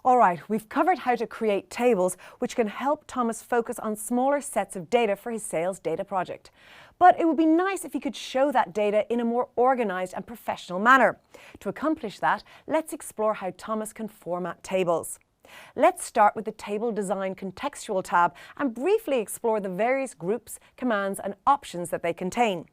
All right, we've covered how to create tables, which can help Thomas focus on smaller sets of data for his sales data project. But it would be nice if he could show that data in a more organized and professional manner. To accomplish that, let's explore how Thomas can format tables. Let's start with the Table Design Contextual tab and briefly explore the various groups, commands, and options that they contain.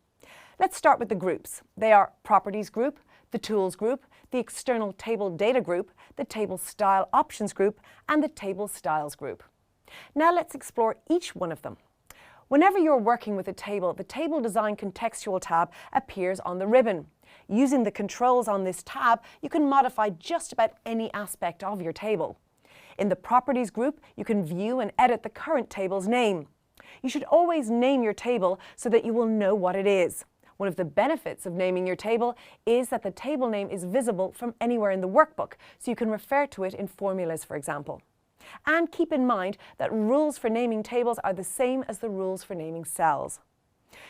Let's start with the groups. They are Properties Group, the Tools Group, the External Table Data Group, the Table Style Options Group, and the Table Styles Group. Now let's explore each one of them. Whenever you're working with a table, the Table Design Contextual tab appears on the ribbon. Using the controls on this tab, you can modify just about any aspect of your table. In the Properties group, you can view and edit the current table's name. You should always name your table so that you will know what it is. One of the benefits of naming your table is that the table name is visible from anywhere in the workbook, so you can refer to it in formulas, for example. And keep in mind that rules for naming tables are the same as the rules for naming cells.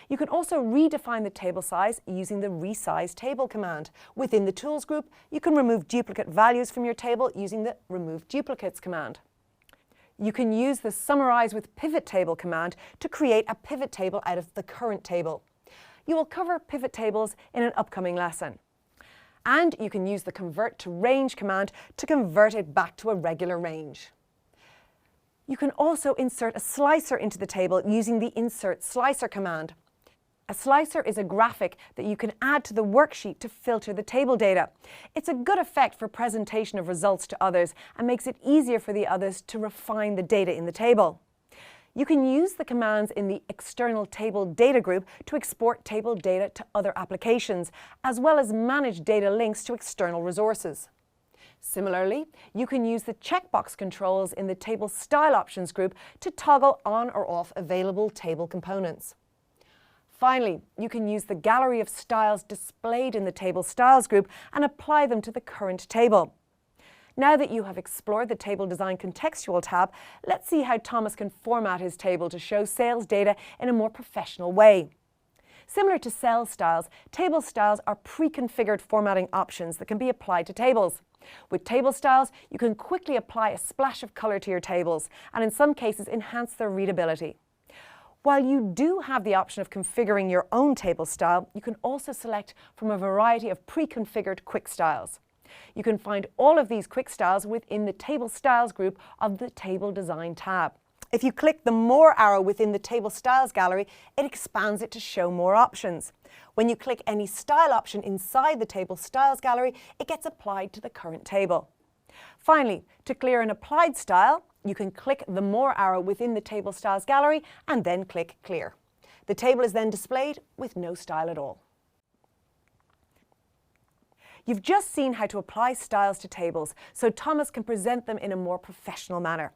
You can also redefine the table size using the Resize table command. Within the Tools group, you can remove duplicate values from your table using the Remove Duplicates command. You can use the Summarize with Pivot Table command to create a pivot table out of the current table. You will cover pivot tables in an upcoming lesson. And you can use the Convert to Range command to convert it back to a regular range. You can also insert a slicer into the table using the Insert Slicer command. A slicer is a graphic that you can add to the worksheet to filter the table data. It's a good effect for presentation of results to others and makes it easier for the others to refine the data in the table. You can use the commands in the External Table Data group to export table data to other applications, as well as manage data links to external resources. Similarly, you can use the checkbox controls in the Table Style Options group to toggle on or off available table components. Finally, you can use the gallery of styles displayed in the Table Styles group and apply them to the current table. Now that you have explored the Table Design Contextual tab, let's see how Thomas can format his table to show sales data in a more professional way. Similar to cell styles, table styles are pre-configured formatting options that can be applied to tables. With table styles, you can quickly apply a splash of color to your tables and in some cases enhance their readability. While you do have the option of configuring your own table style, you can also select from a variety of pre-configured quick styles. You can find all of these quick styles within the Table Styles group of the Table Design tab. If you click the More arrow within the Table Styles gallery, it expands it to show more options. When you click any style option inside the Table Styles gallery, it gets applied to the current table. Finally, to clear an applied style, you can click the More arrow within the Table Styles gallery and then click Clear. The table is then displayed with no style at all. You've just seen how to apply styles to tables so Thomas can present them in a more professional manner.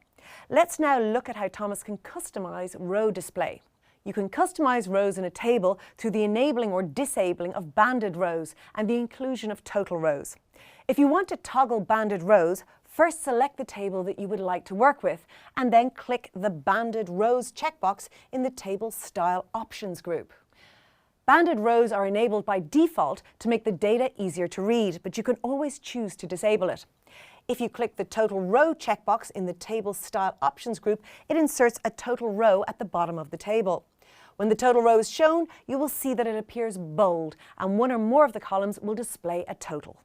Let's now look at how Thomas can customize row display. You can customize rows in a table through the enabling or disabling of banded rows and the inclusion of total rows. If you want to toggle banded rows, first select the table that you would like to work with and then click the Banded Rows checkbox in the Table Style Options group. Banded rows are enabled by default to make the data easier to read, but you can always choose to disable it. If you click the Total Row checkbox in the Table Style Options group, it inserts a total row at the bottom of the table. When the total row is shown, you will see that it appears bold and one or more of the columns will display a total.